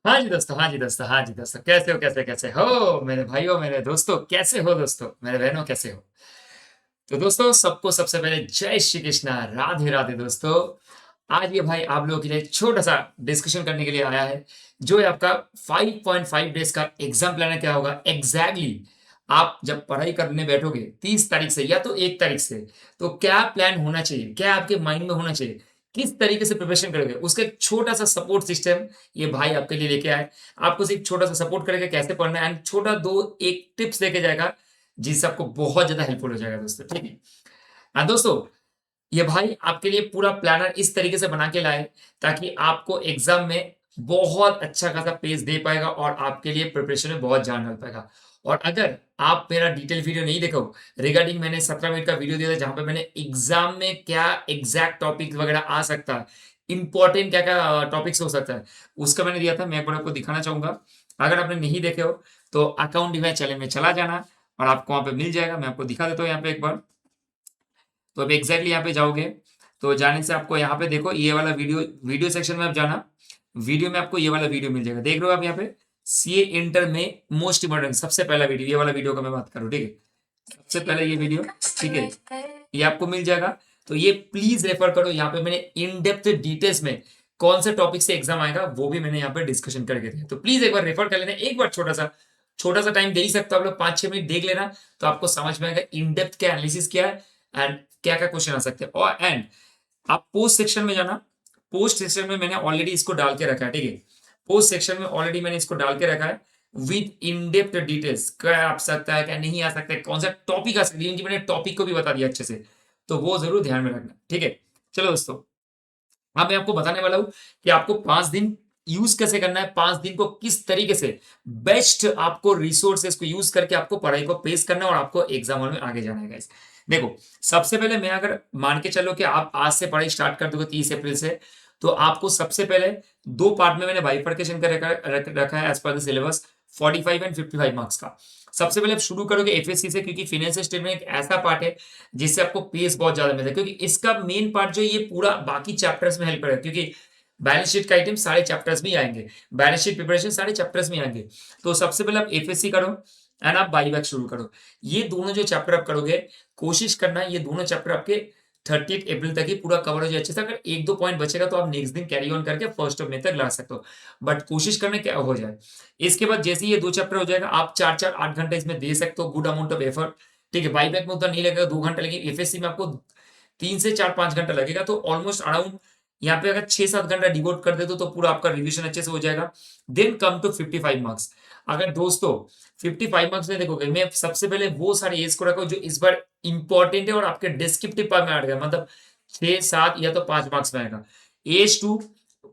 हाँ जी दोस्तों, हाँ जी दोस्तों, हाँ जी दोस्तों, कैसे हो, कैसे कैसे हो मेरे भाइयों, मेरे दोस्तों, कैसे हो दोस्तों, मेरे बहनों, कैसे हो? तो दोस्तों, सबको सबसे पहले जय श्री कृष्णा, राधे राधे दोस्तों। आज ये भाई आप लोगों के लिए एक छोटा सा डिस्कशन करने के लिए आया है, जो है आपका 5.5 डेज का एग्जाम प्लान है। क्या होगा एग्जैक्टली आप जब पढ़ाई करने बैठोगे 30 तारीख से या तो 1 तारीख से, तो क्या प्लान होना चाहिए, क्या आपके माइंड में होना चाहिए, किस तरीके से प्रिपरेशन करोगे, उसका एक छोटा सा सपोर्ट सिस्टम ये भाई आपके लिए लेके आए। आपको सिर्फ छोटा सा सपोर्ट करेगा कैसे पढ़ना है, एंड छोटा दो एक टिप्स देके जाएगा, जिससे आपको बहुत ज्यादा हेल्पफुल हो जाएगा दोस्तों। ठीक है। हाँ दोस्तों, ये भाई आपके लिए पूरा प्लानर इस तरीके से बना के लाए ताकि आपको एग्जाम में बहुत अच्छा खासा पेज दे पाएगा और आपके लिए प्रिपरेशन में बहुत जान डाल पाएगा। और अगर आप मेरा डिटेल वीडियो नहीं देखो, रिगार्डिंग मैंने 17 मिनट का वीडियो दिया था जहां पे मैंने एग्जाम में क्या एग्जैक्ट टॉपिक वगैरह आ सकता है, इंपॉर्टेंट क्या क्या टॉपिक्स हो सकता है, उसका मैंने दिया था। मैं एक बार आपको दिखाना चाहूंगा। अगर आपने नहीं देखे हो तो अकाउंट डिवाइस चैनल में चला जाना और आपको वहां पे मिल जाएगा। मैं आपको दिखा देता हूँ यहाँ पे एक बार। तो अब एग्जैक्टली यहाँ पे जाओगे, तो जाने से आपको यहाँ पे देखो ये वाला वीडियो, वीडियो सेक्शन में आप जाना। वीडियो में आपको ये वाला वीडियो मिल जाएगा, देख रहे हो आप यहाँ पे। सीए इंटर में मोस्ट इंपोर्टेंट सबसे पहला वीडियो, ये वाला वीडियो का मैं बात करूँ, ठीक है। सबसे पहले ये वीडियो, ठीक है, ये आपको मिल जाएगा। तो ये प्लीज रेफर करो, यहाँ पे मैंने इन डेप्थ डिटेल्स में कौन से टॉपिक से एग्जाम आएगा वो भी मैंने यहाँ पे डिस्कशन करके दिया। तो प्लीज एक बार रेफर कर लेना, एक बार छोटा सा टाइम दे ही सकते हो आप लोग, 5-6 मिनट देख लेना। तो आपको समझ में आएगा इन डेप्थ क्या एनालिसिस क्या है एंड क्या क्या क्वेश्चन आ सकते हैं। और एंड आप पोस्ट सेक्शन में जाना। पोस्ट सेक्शन में मैंने ऑलरेडी इसको डाल के रखा है, ठीक है। पोस्ट सेक्शन में ऑलरेडी मैंने इसको डाल के रखा है विद इन डेप्थ डिटेल्स, क्या आ सकता है क्या नहीं आ सकता है, कौन सा टॉपिक आ सकता है, क्योंकि मैंने टॉपिक को भी बता दिया अच्छे से। तो वो जरूर ध्यान में रखना, ठीक है। चलो दोस्तों, अब मैं आपको बताने वाला हूं कि आपको 5 दिन यूज कैसे करना है, 5 दिन को किस तरीके से बेस्ट आपको रिसोर्सेस को यूज करके आपको पढ़ाई को पेश करना है और आपको एग्जाम हॉल में आगे जाना है guys। देखो, सबसे पहले मैं अगर मान के चलो कि आप आज से पढ़ाई स्टार्ट कर दोगे 30 अप्रैल से, तो आपको सबसे पहले दो पार्ट में मैंने बाइफर्केशन कर रखा है as per the syllabus, 45 and 55 marks का। सबसे पहले आप शुरू करोगे एफएससी से, क्योंकि फाइनेंशियल स्टेटमेंट एक ऐसा पार्ट है जिससे आपको पेस बहुत ज्यादा मिलता है, क्योंकि इसका मेन पार्ट जो ये पूरा बाकी चैप्टर्स में हेल्प करेगा, क्योंकि बैलेंस शीट का आइटम सारे चैप्टर्स में आएंगे, बैलेंस शीट प्रिपरेशन सारे चैप्टर्स में आएंगे। तो सबसे पहले आप एफएससी करो एंड आप बाईबैक शुरू करो। ये दोनों जो चैप्टर आप करोगे, कोशिश करना ये दोनों चैप्टर आपके 30 अप्रैल तक ही पूरा कवर हो जाए अच्छे से। अगर एक दो पॉइंट बचेगा तो आप नेक्स्ट दिन कैरी ऑन करके 1 मई तक ला सकते हो, बट कोशिश करना क्या हो जाए। इसके बाद जैसे ही ये दो चैप्टर हो जाएगा, आप 4-4 8 घंटे इसमें दे सकते हो, गुड अमाउंट ऑफ एफर्ट। ठीक है, बाईबैक में उतना नहीं लगेगा, 2 घंटा लगेगा, एफएससी में आपको 3 से 4-5 घंटा लगेगा। तो ऑलमोस्ट अराउंड यहाँ पे अगर 6-7 घंटा डिवोट कर दे तो पूरा आपका रिविजन अच्छे से हो जाएगा। Then come to 55 marks. अगर दोस्तों 55 मार्क्स में देखोगे, मैं सबसे पहले वो सारे एज को रखो जो इस बार इंपॉर्टेंट है और आपके डिस्क्रिप्टिव पार्ट में आएगा, मतलब 6-7 या तो 5 मार्क्स में आएगा। एज 2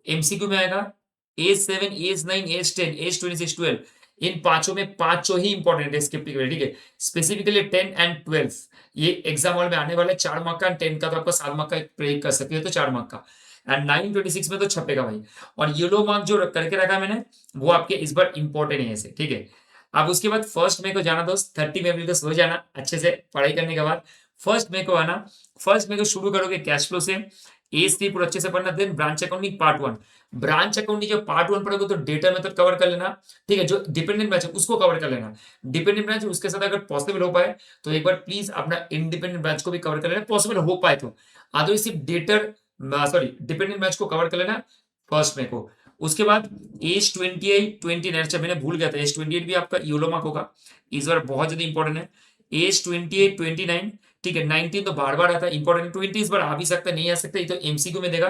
एमसीक्यू में आएगा, एज 7 एज 9 एज 10 एज 26 12, इन पांचों में पांचों ही इंपॉर्टेंट है डिस्क्रिप्टिव, ठीक है। स्पेसिफिकली 10 एंड 12 ये एग्जाम हॉल में आने वाले 4 मार्क का, 10 का तो आपका 7 मार्क का प्रयोग कर सकते हो, तो 4 मार्क का। एंड 9 26 में तो छपेगा भाई। और येलो मार्क जो करके रखा है मैंने, वो आपके इस बार इंपॉर्टेंट है ऐसे, ठीक है। अब उसके बाद 1 मई को जाना दोस्त, 30 अप्रैल को सो जाना अच्छे से पढ़ाई करने के बाद। 1 मई को आना, 1 मई को शुरू करोगे कैश फ्लो से, एस 3 पूरा अच्छे से पढ़ना। Then branch accounting part 1, branch accounting जो पार्ट 1 पढ़ोगे तो डेटा मेथड कवर कर लेना, ठीक है। जो डिपेंडेंट ब्रांच है उसको कवर कर लेना, डिपेंडेंट ब्रांच उसके साथ अगर पॉसिबल हो पाए तो एक बार प्लीज अपना इंडिपेंडेंट ब्रांच को भी कवर कर लेना, पॉसिबल हो पाए तो। अदरवाइज सिर्फ डेटर सॉरी डिपेंडेंट ब्रांच को कवर कर लेना 1 मई को। उसके बाद एज 28 29, अच्छा मैंने भूल गया था, एज 28 भी आपका यूलो मार्क होगा, इस बार बहुत ज्यादा इंपॉर्टेंट है। एज 28 29, ठीक है। 19 तो बार बार आता है इंपॉर्टेंट, 20 इस बार आ भी सकता है नहीं आ सकता, ये तो एमसीक्यू में देगा।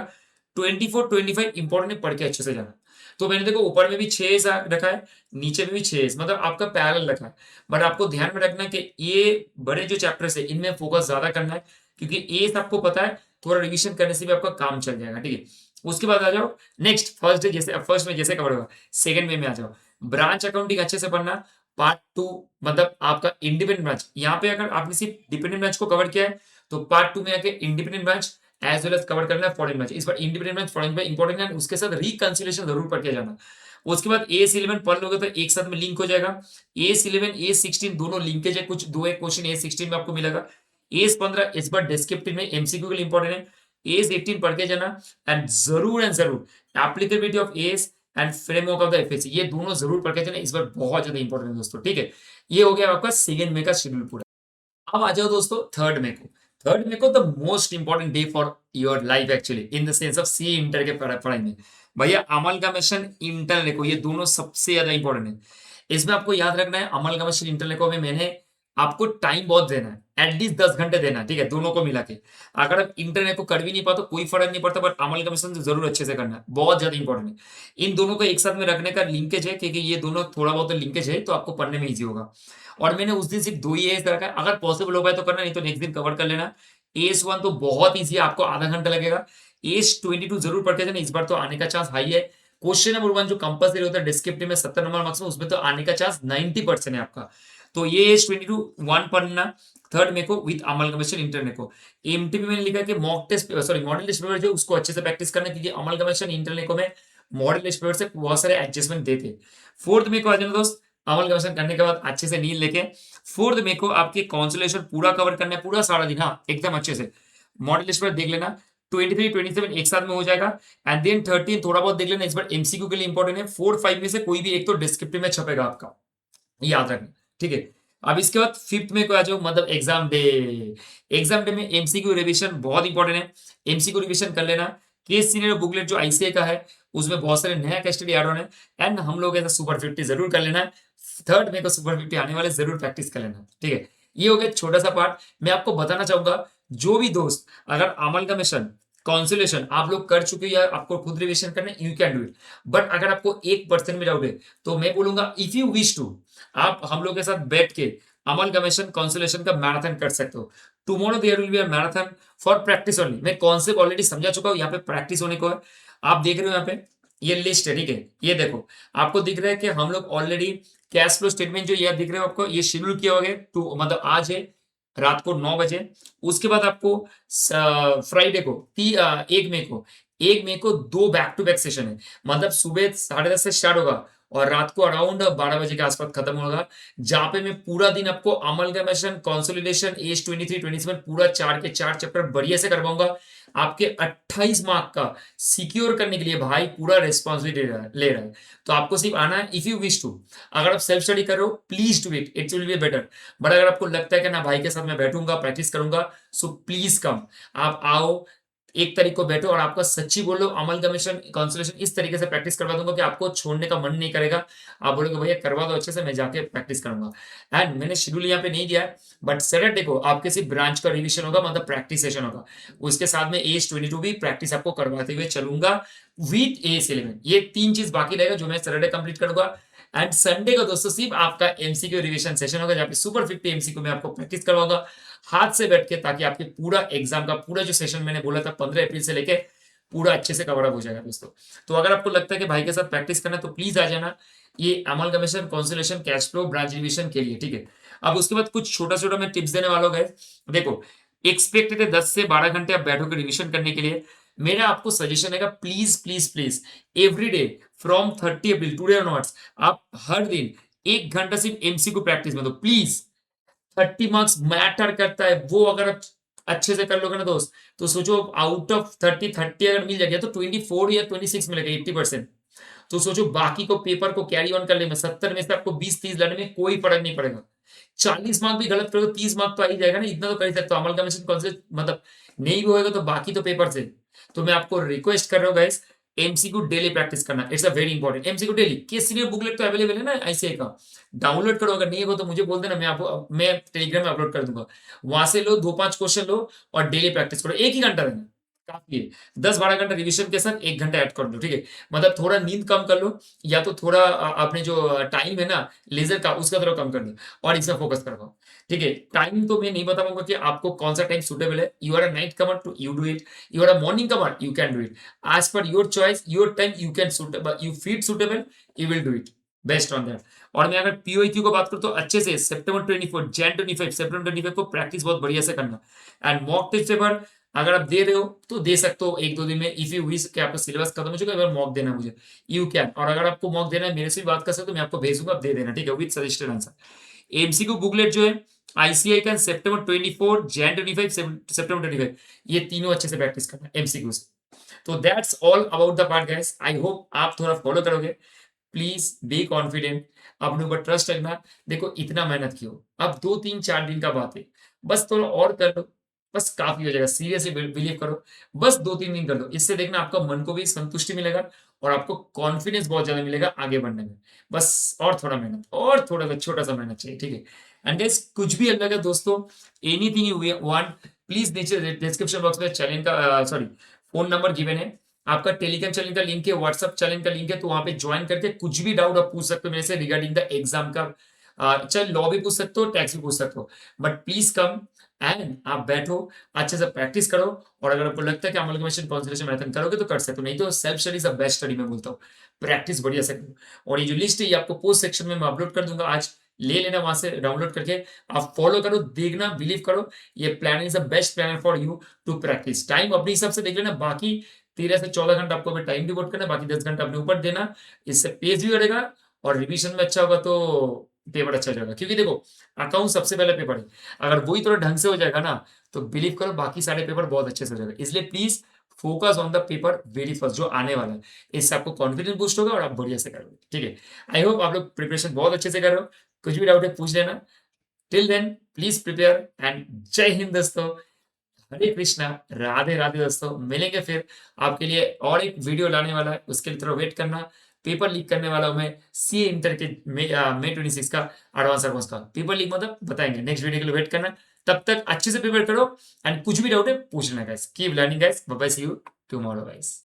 24 25 इंपॉर्टेंट है, पढ़ के अच्छे से जाना। तो मैंने देखो ऊपर में भी 6 रखा है, नीचे में भी 6, मतलब आपका पैरेलल रखा है। बट आपको ध्यान में रखना कि ये बड़े जो चैप्टर्स है इनमें फोकस ज्यादा करना है, क्योंकि एस आपको पता है, थोड़ा रिविजन करने से भी आपका काम चल जाएगा, ठीक है। उसके बाद आ जाओ नेक्स्ट फर्स्ट डे, जैसे फर्स्ट में जैसे कवर होगा, सेकंड में आ जाओ। ब्रांच अकाउंटिंग अच्छे से पढ़ना, पार्ट 2, मतलब आपका इंडिपेंडेंट ब्रांच। यहाँ पे अगर आपने सिर्फ डिपेंडेंट ब्रांच को कवर किया है तो पार्ट 2 में आके independent branch as well as cover करना है फॉरेन ब्रांच। इस बार independent branch foreign branch important है, उसके साथ रिकंसिलिएशन जरूर पढ़ के जाना। उसके बाद एस 11 पढ़ लोगे तो एक साथ में लिंक हो जाएगा। एस 11 एस 16 दोनों लिंकेज है, कुछ दो एक क्वेश्चन एस 16 में आपको मिलेगा। एस 15 इस बार डिस्क्रिप्टिव में एमसीक्यू के लिए इंपॉर्टेंट है, एस 18 पढ़ के जाना। एंड जरूर applicability of S and framework of the FAC, ये दोनों जरूर पढ़ के चलें, इस बार बहुत ज्यादा इंपॉर्टेंट है दोस्तों, ठीक है। ये हो गया आपका 2 मई का शेड्यूल पूरा। अब आ जाओ दोस्तों 3 मई को। 3 मई को the most important day for your life actually, in the sense of C inter के पढ़ाई में। भैया अमलगामेशन, इंटर लेको, ये दोनों सबसे ज्यादा इंपॉर्टेंट है। इसमें आपको याद रखना है, अमलगामेशन इंटर लेको में मैंने आपको टाइम बहुत देना है, एटलीस्ट 10 घंटे देना है, ठीक है, दोनों को मिला के। अगर आप इंटरनेट को कर भी नहीं पाते तो कोई फर्क नहीं पड़ता, बट अमलगामेशन तो जरूर अच्छे से करना है, बहुत ज्यादा इंपॉर्टेंट है। इन दोनों को एक साथ में रखने का लिंकेज है, क्योंकि ये दोनों थोड़ा बहुत लिंकेज है, तो आपको पढ़ने में ईजी होगा। और मैंने उस दिन सिर्फ 2 ही एज रखा है, अगर पॉसिबल हो पाए तो करना, नहीं तो नेक्स्ट दिन कवर कर लेना। एज 1 तो बहुत ईजी है, आपको आधा घंटा लगेगा। एज 22 जरूर पढ़ के जाना, इस बार तो आने का चांस हाई है। क्वेश्चन नंबर 1 जो कंपल्सरी होता है डिस्क्रिप्टिव में 70 नंबर मार्क्स में, उसमें तो आने का चांस 90% है आपका। तो ये एज 22 1 पढ़ना 3 मई को विद अमलगमेशन इंटरनेट को। एमटीपी में लिखा है कि mock test, sorry model test paper जो उसको अच्छे से प्रैक्टिस करना, क्योंकि अमलगमेशन इंटरनेट को में मॉडल टेस्ट पेपर से बहुत सारे एडजस्टमेंट देते। 4 मई को आ जाना दोस्त, अमलगमेशन करने के बाद अच्छे से नींद लेके 4 मई को आपकी कॉन्सुलेशन पूरा कवर करना है, पूरा सारा दिन, हाँ एकदम अच्छे से। मॉडल टेस्ट पेपर देख लेना, 23 27 एक साथ में हो जाएगा। एंड देन 13 थोड़ा बहुत देख लेना, इस बार एमसीक्यू के लिए इंपॉर्टेंट है। 4 5 में से कोई भी एक तो डिस्क्रिप्टिव में छपेगा आपका, याद रखना, ठीक है। अब इसके बाद 5 मई को आ जाओ, मतलब एग्जाम डे। एग्जाम डे में एमसीक्यू रिवीजन बहुत इंपॉर्टेंट है, एमसीक्यू रिवीजन कर लेना। केस सीनियर बुकलेट जो आईसीए का है, उसमें बहुत सारे नया केस स्टडी ऐड होने हैं, एंड हम लोग ऐसा सुपर 50 जरूर कर लेना है। 3 मई को सुपर 50 आने वाले, जरूर प्रैक्टिस कर लेना, ठीक है। ये हो गया छोटा सा पार्ट। मैं आपको बताना चाहूंगा, जो भी दोस्त अगर अमलगमेशन कॉन्सुलेशन आप लोग कर चुके या आपको खुद रिविजन करना है, you can do it. But अगर आपको 1% में डाउट है, तो मैं बोलूंगा इफ यू विश टू, आप हम लोग के साथ बैठ के अमलगमेशन कॉन्सुलेशन का मैराथन कर सकते हो। Tomorrow there will be a marathon for practice only. मैं कॉन्सेप्ट ऑलरेडी समझा चुका हूं, यहाँ पे प्रैक्टिस होने को है। आप देख रहे हो यहाँ पे ये लिस्ट है, ठीक है, ये देखो आपको दिख रहा है कि हम लोग ऑलरेडी कैश फ्लो स्टेटमेंट जो ये दिख रहे हो आपको, ये शेड्यूल किया हो गया टू, मतलब आज है रात को 9 बजे। उसके बाद आपको फ्राइडे को 1 मई को, 1 मई को 2 बैक टू बैक सेशन है, मतलब सुबह 10:30 से स्टार्ट होगा और रात को अराउंड 12 बजे के आसपास खत्म होगा, जहां पे मैं पूरा दिन आपको अमलगमेशन कंसोलिडेशन एज 23 27 पूरा 4 के 4 चैप्टर बढ़िया से करवाऊंगा। आपके 28 मार्क का सिक्योर करने के लिए भाई पूरा रेस्पॉन्सिबिलिटी ले रहा है। तो आपको सिर्फ आना है, इफ यू विश टू। अगर आप सेल्फ स्टडी कर रहे हो, please do it, it will be better. But अगर आपको लगता है कि ना भाई के साथ मैं बैठूंगा प्रैक्टिस करूंगा, सो प्लीज कम, आप आओ, 1 तारीख को बैठो, और आपका सच्ची बोलो अमलगमेशन कॉन्सुलेशन इस तरीके से प्रैक्टिस करवा दूंगा कि आपको छोड़ने का मन नहीं करेगा। आप बोलोगे भैया करवा दो अच्छे से, मैं जाके प्रैक्टिस करूंगा। एंड मैंने शेड्यूल यहाँ पे नहीं दिया है, बट सैटरडे को आपके सिर्फ ब्रांच का रिविजन होगा, मतलब प्रैक्टिस सेशन होगा। उसके साथ में एज 22 भी प्रैक्टिस आपको करवाते हुए चलूंगा विद एज 11। ये 3 चीज बाकी रहेगा जो मैं सैटरडे कंप्लीट करूंगा। एंड संडे को दोस्तों सिर्फ आपका एमसीक्यू रिविजन सेशन होगा, जहाँ पे सुपर 50 एमसीक्यू में आपको प्रैक्टिस करवाऊंगा हाथ से बैठ के, ताकि आपके पूरा एग्जाम का पूरा जो सेशन मैंने बोला था 15 अप्रैल से लेके पूरा अच्छे से कवर अप हो जाएगा दोस्तों। तो अगर आपको लगता है कि भाई के साथ प्रैक्टिस करना है, तो प्लीज आ जाना ये amalgamation consolidation cash flow branch revision के लिए, ठीक है। अब उसके बाद कुछ छोटा छोटा मैं टिप्स देने वाला हूँ guys। देखो एक्सपेक्टेड है 10 से 12 घंटे आप बैठोगे रिविजन करने के लिए। मेरा आपको सजेशन है, please please please every day from 30 April today onwards आप हर दिन 1 घंटा सिर्फ एमसीक्यू प्रैक्टिस में दो प्लीज। 30 मार्क्स मैटर करता है, वो अगर आप अच्छे से कर लोगे ना दोस्त, तो सोचो आउट ऑफ 30 अगर मिल जाएगा तो 24 या 26 मिलेगा, 80%। तो सोचो बाकी को पेपर को कैरी ऑन करने में 70 में से आपको 20-30 लाने में कोई फर्क नहीं पड़ेगा। 40 मार्क भी गलत करोगे 30 मार्क तो आ ही जाएगा ना, इतना तो कर ही सकते हो। अमलगमेशन कॉन्सेप्ट मतलब नहीं भी होएगा तो बाकी तो पेपर से। तो मैं आपको रिक्वेस्ट कर रहा हूँ गाइस, एमसीक्यू डेली प्रैक्टिस करना, it's a very important. MCQ daily के सीनियर बुकलेट तो अवेलेबल है ना आईसीआई का, डाउनलोड करो। अगर नहीं हो तो मुझे बोल देना, मैं टेलीग्राम में अपलोड कर दूंगा, वहां से लो 2-5 क्वेश्चन लो और डेली प्रैक्टिस करो। 1 ही घंटा देना काफी है, 10-12 घंटा रिविजन के साथ 1 घंटा ऐड कर लो, ठीक है। मतलब थोड़ा नींद कम कर लो, या तो थोड़ा अपने जो टाइम है ना लेजर का उसका थोड़ा कम कर दो, और इसमें फोकस करो, ठीक है। टाइम तो मैं नहीं बता पाऊंगा कि आपको कौन सा टाइम सुटेबल है। You are a night comer to you do it, you are a morning comer you can do it, as per your choice your time you can suitable, you feel suitable you will do it best on that. और मैं अगर पीओक्यू को बात करूं तो अच्छे से सितंबर 24 जैन 25 सितंबर 25 को प्रैक्टिस बहुत बढ़िया से करना। एंड मॉक टेस्ट पेपर अगर आप दे रहे हो तो दे सकते हो 1-2 दिन में, इफ यू विश कि आपका सिलेबस खत्म हो चुका है, मॉक देना मुझे यू कैन। और अगर आपको मॉक देना है मेरे से भी बात कर सकते हो, मैं आपको भेजूंगा, आप दे देना, ठीक है, with suggested answer. MCQ booklet जो है आईसीआई का सितंबर 24 जैन 25 सितंबर 25, ये तीनों अच्छे से प्रैक्टिस करना एमसीक्यू से। तो that's all about the part guys. I hope आप थोड़ा फॉलो करोगे। प्लीज बी कॉन्फिडेंट, अपने ऊपर ट्रस्ट रखना। देखो इतना मेहनत क्यों, अब 2 3 4 दिन का बात है, बस थोड़ा और कर लो, बस काफी हो जाएगा। सीरियसली बिलीव करो, बस 2 3 दिन कर लो, इससे देखना आपका मन को भी संतुष्टि मिलेगा और आपको कॉन्फिडेंस बहुत ज्यादा मिलेगा आगे बढ़ने में। बस और थोड़ा मेहनत, और थोड़ा सा छोटा सा मेहनत चाहिए, ठीक है। एंड गाइस कुछ भी अलग है दोस्तों, एनीथिंग यू वांट, प्लीज नीचे डिस्क्रिप्शन बॉक्स में चैनल का सॉरी फोन नंबर गिवन है, आपका टेलीग्राम चैनल का लिंक है, व्हाट्सएप चैनल का लिंक है, तो वहां पे ज्वाइन करके कुछ भी डाउट आप पूछ सकते हो मेरे से रिगार्डिंग द एग्जाम का। चाहे लॉ भी पूछ सकते हो, टैक्स भी पूछ सकते हो, बट प्लीज कम एंड आप बैठो, अच्छे से प्रैक्टिस करो। और अगर आपको लगता है कि अमलगमेशन कॉन्सेंट्रेशन मैराथन करोगे तो कर सकते हो, नहीं तो self study is the best study मैं बोलता हूँ। प्रैक्टिस बढ़िया से करो। और ये जो लिस्ट है ये आपको पोस्ट सेक्शन में मैं अपलोड कर दूंगा, आज ले लेना वहां से डाउनलोड करके, आप फॉलो करो, देखना, बिलीव करो, ये plan is the best plan for you to practise. Time अपने हिसाब से देख लेना, बाकी 13 से 14 घंटा आपको अभी टाइम डिवोट करना है, बाकी 10 घंटा अपने ऊपर देना, इससे पेज भी बढ़ेगा और रिवीजन में अच्छा होगा तो पेपर अच्छा हो जाएगा। क्योंकि देखो अकाउंट सबसे पहला पेपर है, अगर वही थोड़ा ढंग से हो जाएगा ना तो बिलीव करो बाकी सारे पेपर बहुत अच्छे से हो जाएगा। इसलिए please focus on the paper very first जो आने वाला है, इससे आपको कॉन्फिडेंस बूस्ट होगा और आप बढ़िया से करोगे, ठीक है। आई होप आप लोग प्रिपरेशन बहुत अच्छे से कर रहे हो, कुछ भी डाउट है पूछ लेना। Till then please prepare and जय हिंद दोस्तों, हरे कृष्णा, राधे राधे दोस्तों। मिलेंगे फिर, आपके लिए और एक वीडियो लाने वाला है, उसके लिए थोड़ा वेट करना। पेपर लीक करने वाला हूं मैं सी इंटर के मई 26 का एडवांस का पेपर लीक, मतलब बताएंगे, नेक्स्ट वीडियो के लिए वेट करना। तब तक अच्छे से प्रिपेयर करो एंड कुछ भी डाउट है पूछ लेना guys. Keep learning guys, bye bye, see you tomorrow guys.